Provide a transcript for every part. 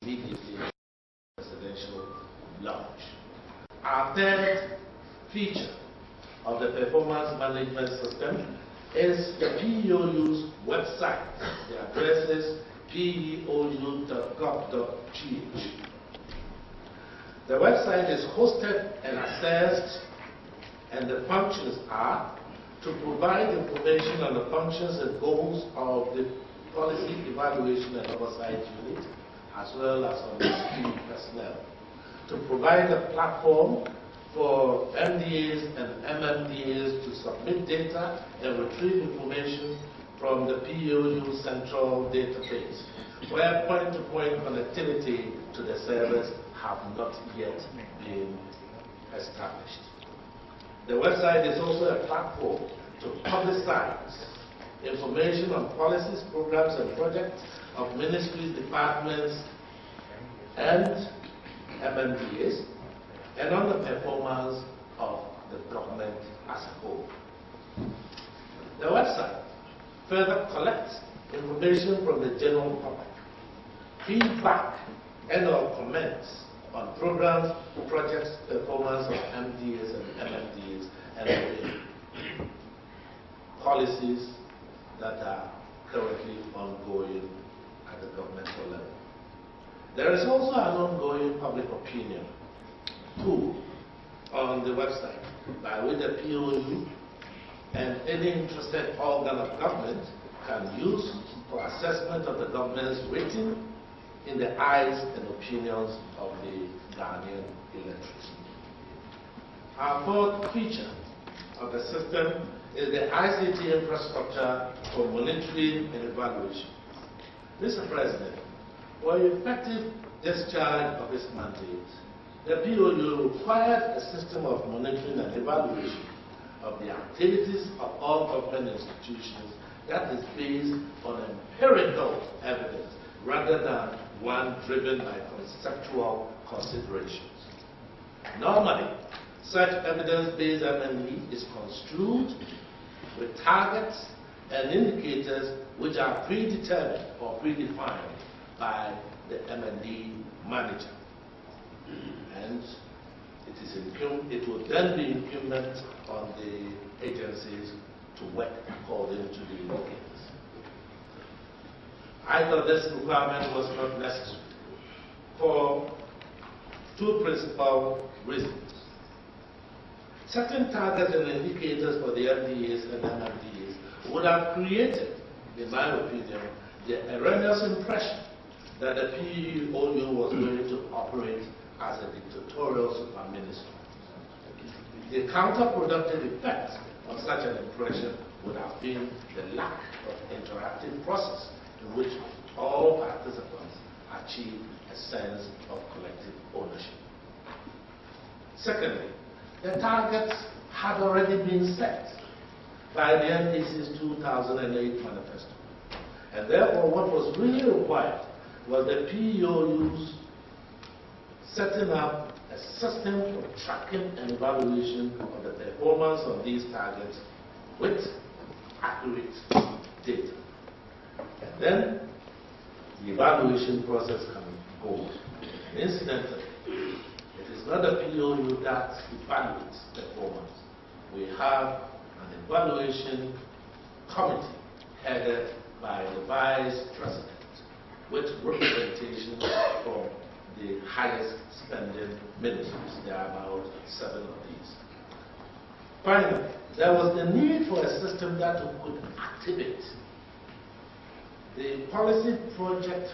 immediately presidential launch. Our third feature of the performance management system is the PEOU's website. The address is peou.gov.gh. The website is hosted and accessed, and the functions are to provide information on the functions and goals of the Policy Evaluation and Oversight Unit, as well as on the key personnel. To provide a platform for MDAs and MMDAs to submit data and retrieve information from the PEOU central database, where point-to-point connectivity to the servers have not yet been established. The website is also a platform to publicize information on policies, programs, and projects of ministries, departments, and MMDAs, and on the performance of the government as a whole. The website further collects information from the general public, feedback and/or comments on programs, projects, performance of MDAs and MMDAs, and policies that are currently ongoing at the governmental level. There is also an ongoing public opinion tool on the website by which the PEOU and any interested organ of government can use for assessment of the government's rating in the eyes and opinions of the Ghanaian electorate. Our fourth feature of the system is the ICT infrastructure for monitoring and evaluation. Mr. President, for effective discharge of its mandate, the PEOU required a system of monitoring and evaluation of the activities of all government institutions that is based on empirical evidence rather than one driven by conceptual considerations. Normally, such evidence-based M&E is construed with targets and indicators which are predetermined or predefined by the M&E manager. And it will then be incumbent on the agencies to work according to the indicators. I thought this requirement was not necessary for two principal reasons. Certain targets and indicators for the MDAs and MMDAs would have created, in my opinion, the erroneous impression that the PEOU was going to operate as a dictatorial super-ministry. The counterproductive effect of such an impression would have been the lack of interactive process in which all participants achieve a sense of collective ownership. Secondly, the targets had already been set by the NDC's 2008 manifesto. And therefore, what was really required was the PEOU's setting up a system for tracking and evaluation of the performance of these targets with accurate data. And then the evaluation process can go. Incidentally, it is not the PEOU that evaluates performance. We have an evaluation committee headed by the Vice President with representation from the highest spending ministries. There are about 7 of these. Finally, there was the need for a system that could activate the policy project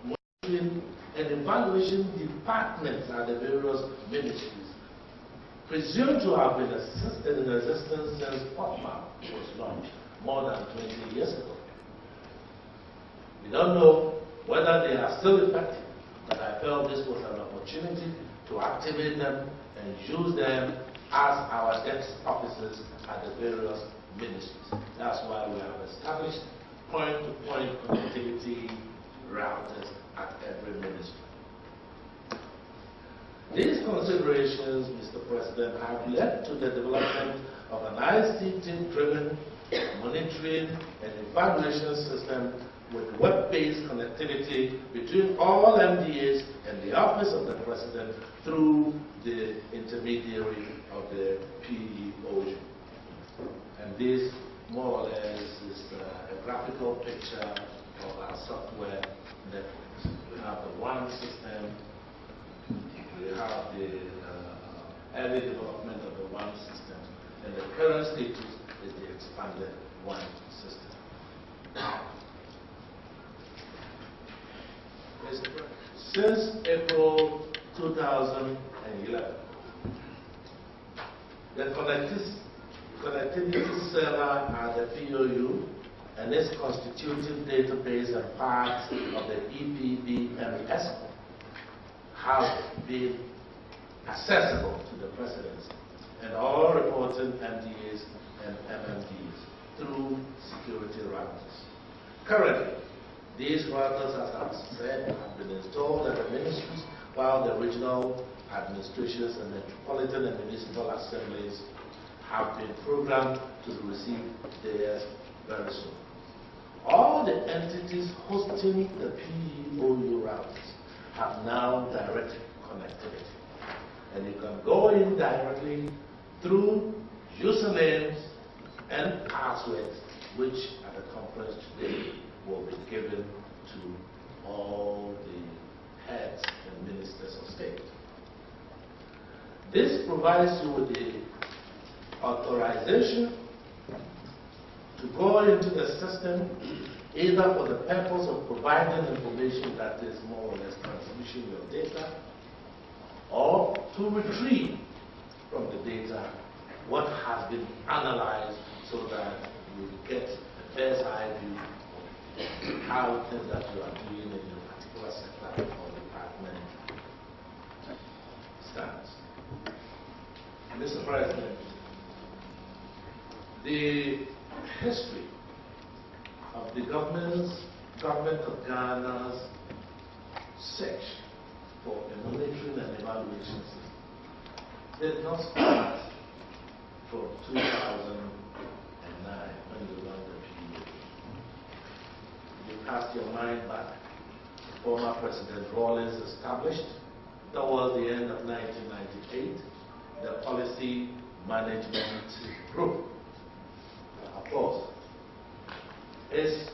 monitoring and evaluation departments at the various ministries, presumed to have been in existence since POPMA was launched more than 20 years ago. We don't know whether they are still effective, but I felt this was an opportunity to activate them and use them as our desk officers at the various ministries. That's why we have established point-to-point connectivity routers at every ministry. These considerations, Mr. President, have led to the development of an ICT-driven monitoring and evaluation system with web-based connectivity between all MDAs and the Office of the President through the intermediary of the PEOU. And this, more or less, is a graphical picture of our software networks. We have the one system, we have the early development of the one system, and the current status is the expanded one system. Since April 2011, the connectivity server at the PEOU and its constitutive database and parts of the EPBMS have been accessible to the presidency and all reporting MDAs and MMDs through security routers. Currently, these routers, as I've said, have been installed at the ministries, while the regional administrations and metropolitan and municipal assemblies have been programmed to receive theirs very soon. All the entities hosting the PEOU routers have now direct connectivity. And you can go in directly through usernames and passwords, which at the conference today will be given to all the heads and ministers of state. This provides you with the authorization to go into the system either for the purpose of providing information that is more or less transmission of data, or to retrieve from the data what has been analyzed so that you get a bird's eye view of how things that you are doing in your particular sector or department stands. Mr. President, the history of the government of Ghana's search for a monitoring and evaluation system did not start from 2009 when we launched the PEOU. You cast your mind back. Former President Rawlings established towards the end of 1998 the Policy Management Group. Of course, its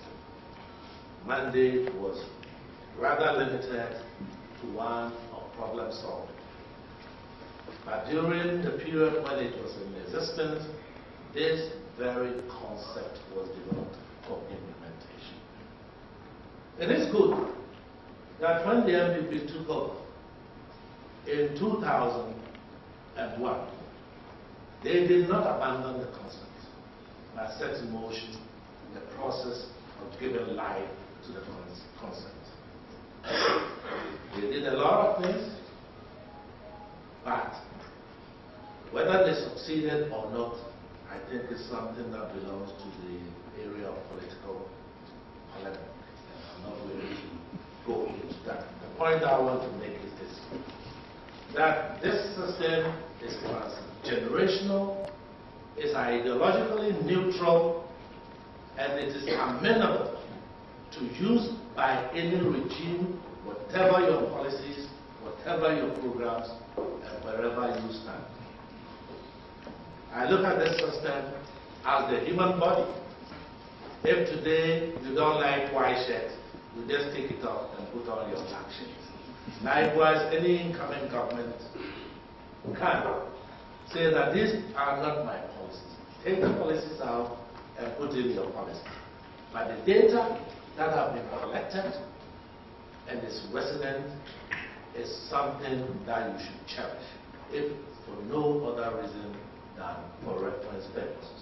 mandate was rather limited to one of problem solving. But during the period when it was in existence, this very concept was developed for implementation. It is good that when the MPP took over in 2001, they did not abandon the concept, but set in motion the process of giving life to the concept. They did a lot of things, but whether they succeeded or not, I think is something that belongs to the area of political polemic. I'm not willing to go into that. The point I want to make is this, that this system is transgenerational, is ideologically neutral, and it is amenable to use by any regime, whatever your policies, whatever your programs, and wherever you stand. I look at this system as the human body. If today you don't like white shirt, you just take it off and put on your black shirt. Likewise, any incoming government can say that these are not my policies. Take the policies out and put in your policies. But the data that have been collected and is resident is something that you should cherish, if for no other reason than for reference purposes.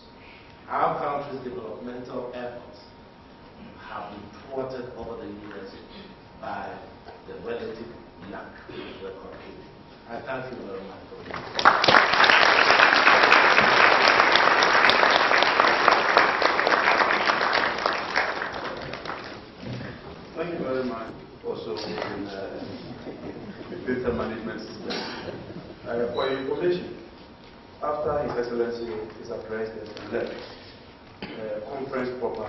Our country's developmental efforts have been thwarted over the years by the relative lack of record keeping. I thank you very much for this. Thank you very much. Also in data management system. For your information, after His Excellency is addressed and left, conference proper